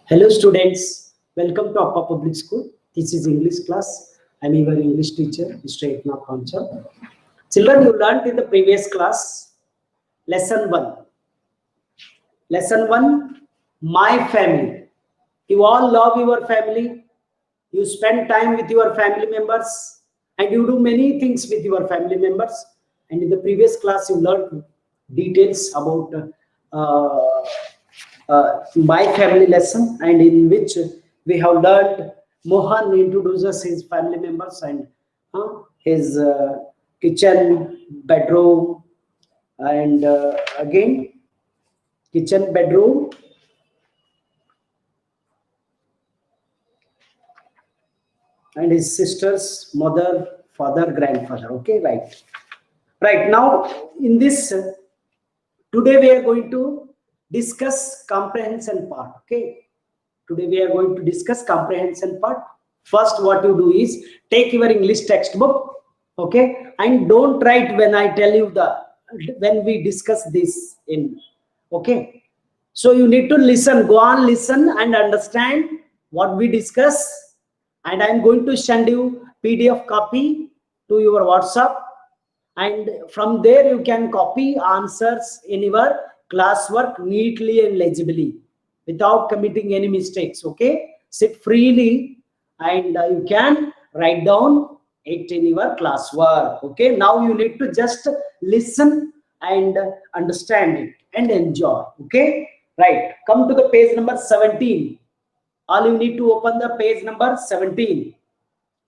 Hello students, welcome to Appa Public School. This is English class. I'm your English teacher, Mr. Eknath Panchal. Children, you learned in the previous class, lesson 1. Lesson 1, my family. You all love your family. You spend time with your family members and you do many things with your family members. And in the previous class, you learned details about my family lesson, and in which we have learned Mohan introduces his family members and his kitchen, bedroom, and again kitchen, bedroom, and his sisters, mother, father, grandfather. Okay, right now in this today we are going to discuss comprehension part. Okay, today we are going to discuss comprehension part. First, what you do is take your English textbook, okay, and don't write when I tell you when we discuss this in, okay. So you need to listen, go on, listen and understand what we discuss. And I'm going to send you PDF copy to your WhatsApp, and from there you can copy answers in your classwork neatly and legibly without committing any mistakes. Okay, sit freely and you can write down it in your classwork. Okay, now you need to just listen and understand it and enjoy. Okay, right, come to the page number 17. All you need to open the page number 17,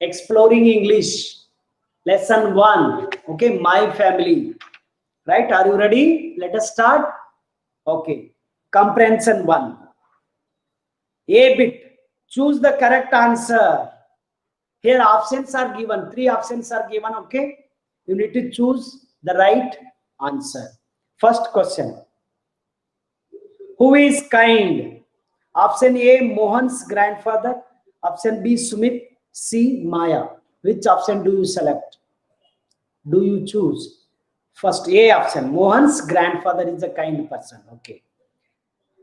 exploring English, lesson 1. Okay, my family. Right, are you ready? Let us start. Okay, comprehension 1. A bit, choose the correct answer. Here options are given, 3 options are given. Okay, you need to choose the right answer. First question, who is kind? Option A, Mohan's grandfather. Option B, Sumit. C, Maya. Which option do you select? Do you choose? First, A option, Mohan's grandfather is a kind person. Okay.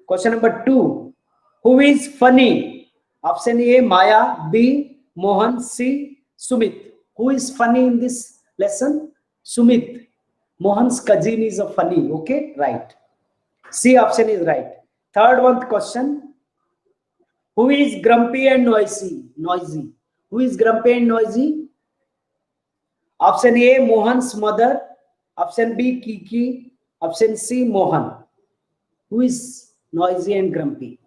Question number 2, who is funny? Option A, Maya. B, Mohan. C, Sumit. Who is funny in this lesson? Sumit. Mohan's cousin is a funny. Okay, right. C option is right. Third one question, who is grumpy and noisy? Who is grumpy and noisy? Option A, Mohan's mother. Option B, Kiki. Option C, Mohan. Who is noisy and grumpy?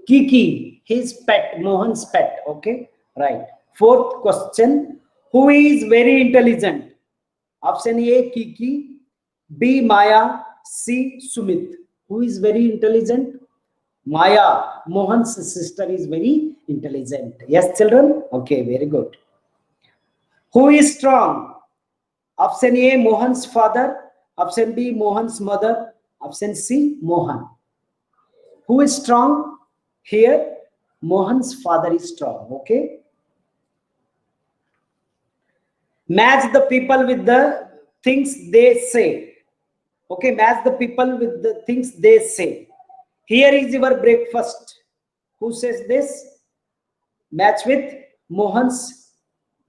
Kiki, his pet, Mohan's pet. Okay, right. Fourth question, who is very intelligent? Option A, Kiki. B, Maya. C, Sumit. Who is very intelligent? Maya, Mohan's sister, is very intelligent. Yes, children? Okay, very good. Who is strong? Option A, Mohan's father. Option B, Mohan's mother. Option C, Mohan. Who is strong? Here, Mohan's father is strong. Okay. Match the people with the things they say. Okay, match the people with the things they say. Here is your breakfast. Who says this? Match with Mohan's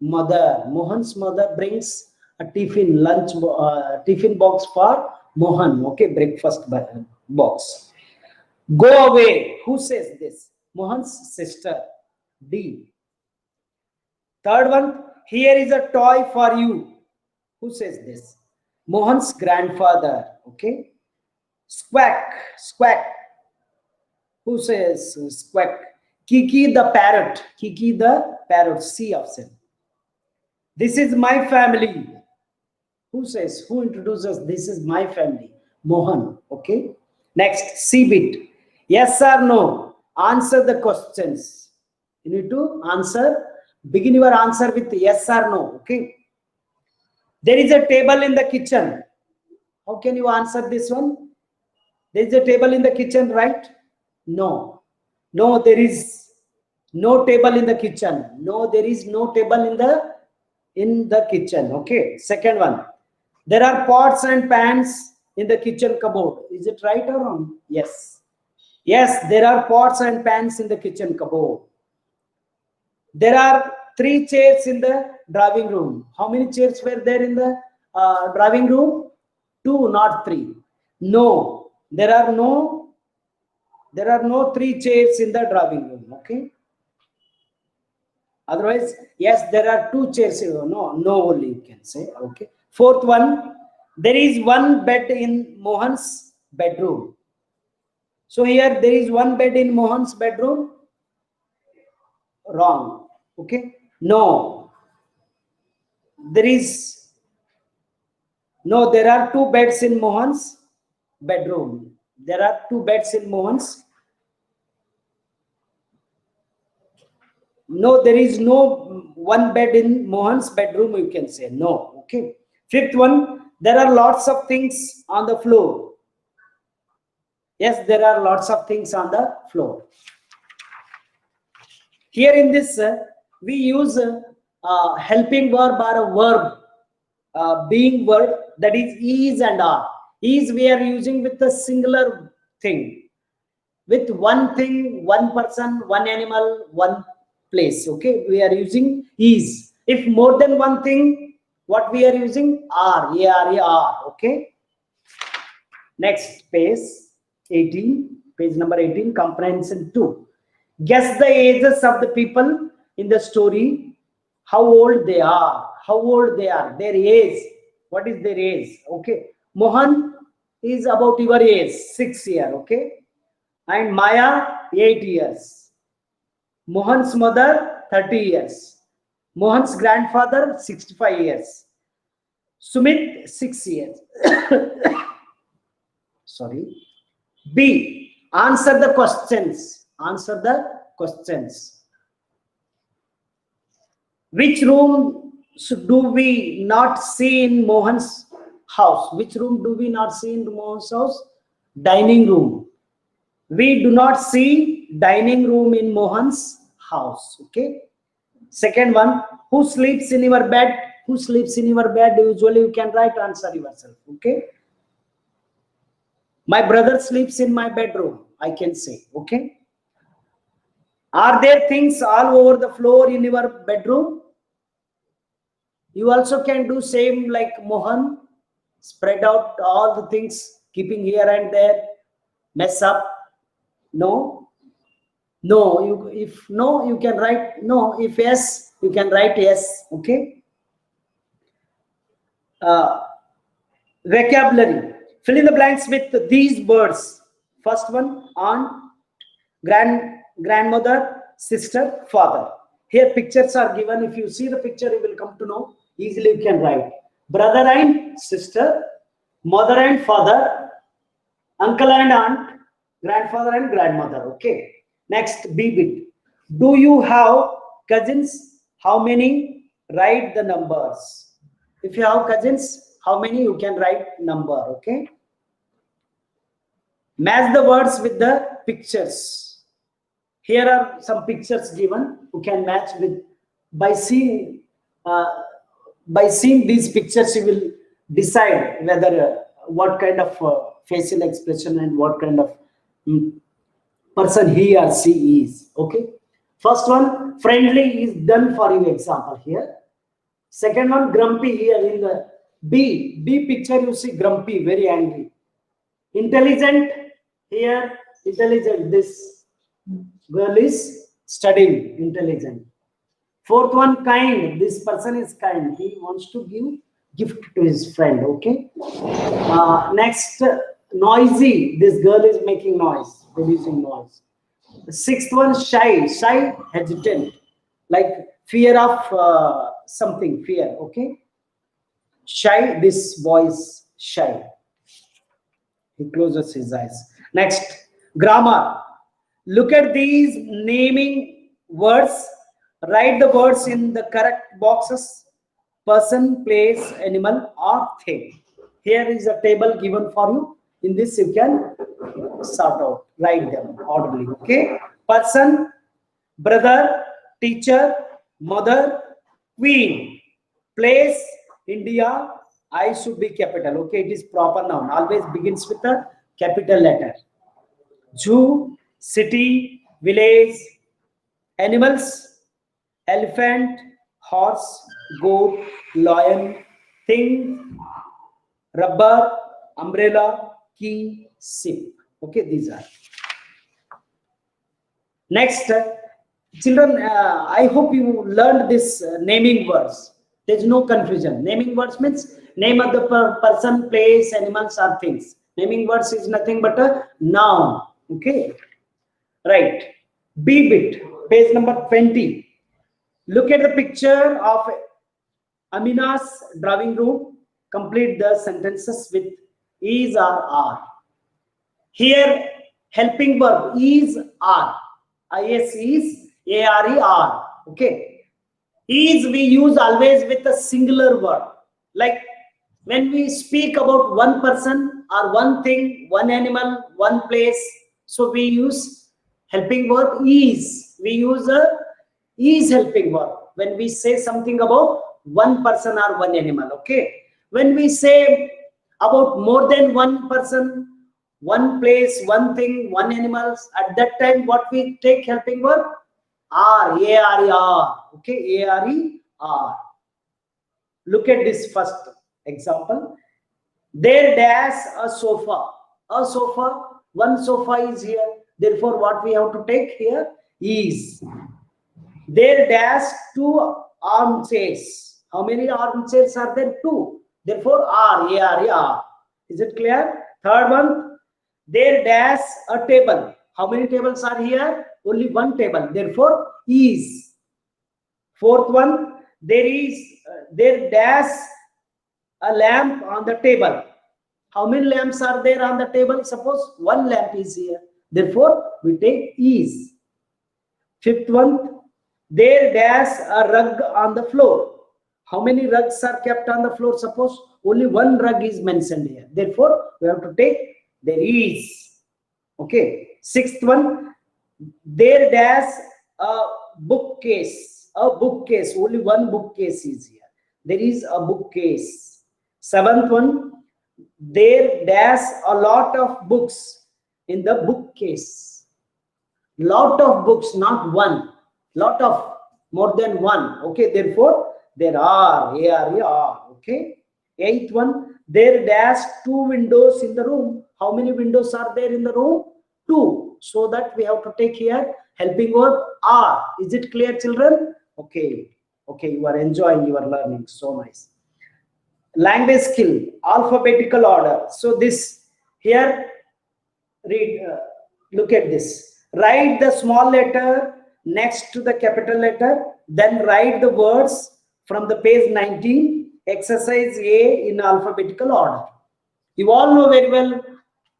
mother. Mohan's mother brings a tiffin tiffin box for Mohan. Okay, breakfast box. Go away. Who says this? Mohan's sister. D. Third one, here is a toy for you. Who says this? Mohan's grandfather. Okay. Squawk, squawk. Who says squawk? Kiki the parrot. Kiki the parrot. C option. This is my family. Who says? Who introduces this is my family? Mohan. Okay. Next, C bit. Yes or no? Answer the questions. You need to answer. Begin your answer with yes or no. Okay. There is a table in the kitchen. How can you answer this one? There is a table in the kitchen, right? No. No, there is no table in the kitchen. No, there is no table in the kitchen. Okay. Second one. There are pots and pans in the kitchen cupboard. Is it right or wrong? Yes. Yes, there are pots and pans in the kitchen cupboard. There are 3 chairs in the drawing room. How many chairs were there in the drawing room? 2, not 3. No, there are no 3 chairs in the drawing room. Okay. Otherwise, yes, there are 2 chairs. No, only you can say. Okay. Fourth one, there is 1 bed in Mohan's bedroom. So here there is 1 bed in Mohan's bedroom. Wrong. Okay. No. There are 2 beds in Mohan's bedroom. There are 2 beds in Mohan's. No, there is no 1 bed in Mohan's bedroom, you can say. No. Okay. Fifth one, there are lots of things on the floor. Yes, there are lots of things on the floor. Here in this, we use helping verb or a verb, being word, that is and are. Is we are using with a singular thing, with one thing, one person, one animal, one place. Okay, we are using is. If more than one thing, what we are using? Are. Are. Okay. Next page 18, page number 18, comprehension 2. Guess the ages of the people in the story, how old they are, their age. What is their age? Okay. Mohan is about your age, 6 years. Okay. And Maya, 8 years. Mohan's mother, 30 years. Mohan's grandfather, 65 years. Sumit, 6 years. Sorry. B. Answer the questions. Which room do we not see in Mohan's house? Which room do we not see in Mohan's house? Dining room. We do not see dining room in Mohan's house. Okay. Second one, who sleeps in your bed? Who sleeps in your bed? Usually you can write answer yourself. Okay. My brother sleeps in my bedroom, I can say. Okay. Are there things all over the floor in your bedroom? You also can do same like Mohan. Spread out all the things, keeping here and there. Mess up. No. No. If no, you can write no. If yes, you can write yes. Okay. Vocabulary. Fill in the blanks with these words. First one, aunt, grandmother, sister, father. Here pictures are given. If you see the picture, you will come to know. Easily you can write. Brother and sister, mother and father, uncle and aunt, grandfather and grandmother. Okay. Next, B bit. Do you have cousins? How many? Write the numbers. If you have cousins, how many? You can write number. Okay. Match the words with the pictures. Here are some pictures given. You can match with by seeing these pictures. You will decide whether what kind of facial expression and what kind of person he or she is. Okay. First one, friendly is done for you. Example here. Second one, grumpy here in the B picture. You see grumpy, very angry. Intelligent here, intelligent. This girl is studying, intelligent. Fourth one, kind. This person is kind. He wants to give gift to his friend. Okay. Next, noisy. This girl is making noise, producing noise. The sixth one, shy, hesitant, like fear of something, fear. Okay. Shy. This boy is shy. He closes his eyes. Next, grammar. Look at these naming words. Write the words in the correct boxes. Person, place, animal, or thing. Here is a table given for you. In this, you can sort out, write them audibly. Okay. Person, brother, teacher, mother, queen. Place, India. I should be capital. Okay, it is proper noun. Always begins with a capital letter. Zoo, city, village. Animals, elephant, horse, goat, lion, thing, rubber, umbrella, key, ship. Okay, these are. Next, children, I hope you learned this naming words. There is no confusion. Naming words means name of the person, place, animals, or things. Naming words is nothing but a noun. Okay, right. B bit, page number 20. Look at the picture of Amina's drawing room. Complete the sentences with is or are. Here, helping verb is are. Is is are. Okay. Is we use always with a singular word. Like when we speak about one person or one thing, one animal, one place, so we use helping verb is. We use a is helping verb when we say something about one person or one animal. Okay. When we say about more than one person, one place, one thing, one animals, at that time what we take helping verb? Are, A-R-E-R. Okay, A-R-E-R. Look at this first example. There dash a sofa. A sofa, one sofa is here. Therefore, what we have to take here is. There dash two armchairs. How many armchairs are there? Two. Therefore, are, A-R-E-R. Is it clear? Third one, there dash a table. How many tables are here? Only one table. Therefore, is. Fourth one, there dash a lamp on the table. How many lamps are there on the table? Suppose one lamp is here. Therefore, we take is. Fifth one, there dash a rug on the floor. How many rugs are kept on the floor? Suppose only one rug is mentioned here. Therefore, we have to take there is. Okay. Sixth one, there dash a bookcase. A bookcase. Only one bookcase is here. There is a bookcase. Seventh one, there dash a lot of books in the bookcase. Lot of books, not one. Lot of, more than one. Okay. Therefore, there are, A-R-E-R. Okay. Eighth one, there dash two windows in the room. How many windows are there in the room? Two. So that we have to take here helping verb are. Is it clear, children? Okay. Okay, you are enjoying your learning. So nice. Language skill, alphabetical order. So this here, read, look at this. Write the small letter next to the capital letter. Then write the words from the page 19. Exercise A in alphabetical order. You all know very well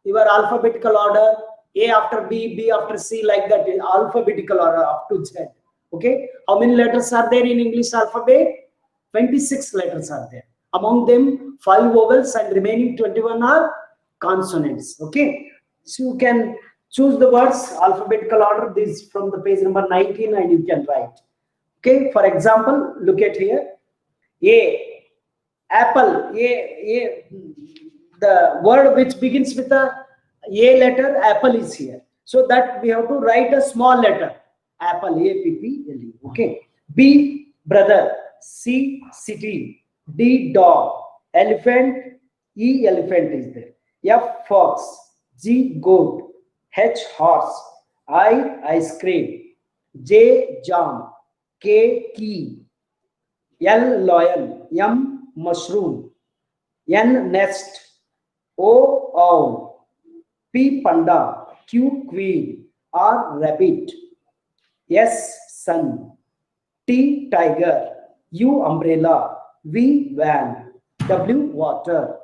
your alphabetical order. A after B, B after C, like that in alphabetical order up to Z. Okay. How many letters are there in English alphabet? 26 letters are there. Among them, 5 vowels and remaining 21 are consonants. Okay. So you can choose the words alphabetical order. This from the page number 19 and you can write. Okay. For example, look at here. A, apple. A, the word which begins with a A letter, apple is here. So that we have to write a small letter. Apple, A-P-P-L-E. Okay. B, brother. C, city. D, dog. Elephant. E, elephant is there. F, fox. G, goat. H, horse. I, ice cream. J, jam. K, key. L, lion. M, mushroom. N, nest. O, owl. P, panda. Q, queen. R, rabbit. S, sun. T, tiger. U, umbrella. V, van. W, water.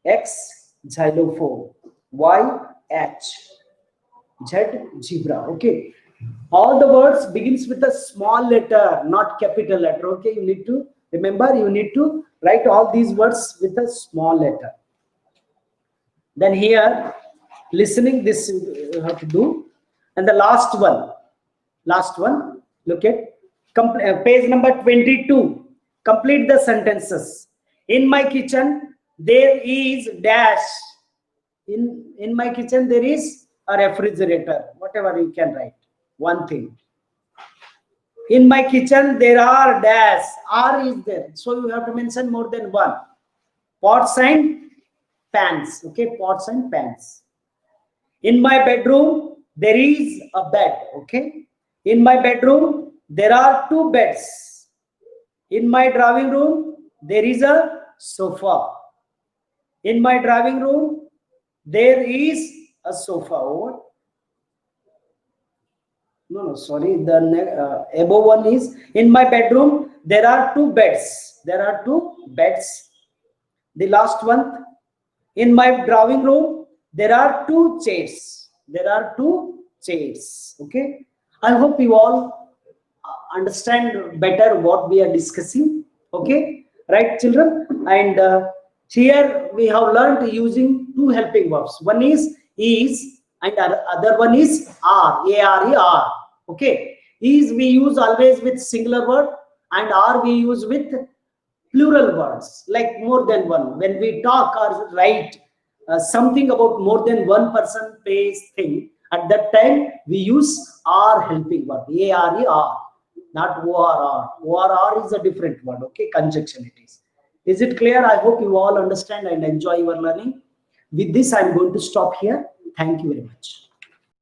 X, xylophone. Y, H. Z, zebra. Okay. All the words begins with a small letter, not capital letter. Okay. You need to remember, you need to write all these words with a small letter. Then here, listening, this you have to do. And the last one, look at page number 22. Complete the sentences. In my kitchen, there is dash. In my kitchen, there is a refrigerator, whatever you can write. One thing. In my kitchen, there are dash. R is there. So you have to mention more than one. Pots and pans. Okay, pots and pans. In my bedroom, there is a bed. Okay. In my bedroom, there are two beds. In my drawing room, there is a sofa. In my drawing room, there is a sofa. Over. No, sorry. The above one is in my bedroom. There are two beds. There are two beds. The last one, in my drawing room, there are two chairs. There are two chairs. Okay. I hope you all understand better what we are discussing. Okay. Right, children? And here we have learned using two helping verbs. One is and other one is are. A-R-E-R. Okay. Is we use always with singular word, and are we use with plural words, like more than one. When we talk or write something about more than one person pays thing, at that time we use are helping verb. A-R-E-R, not O-R-R. O-R-R is a different word. Okay, conjunction it is. Is it clear? I hope you all understand and enjoy your learning. With this, I'm going to stop here. Thank you very much.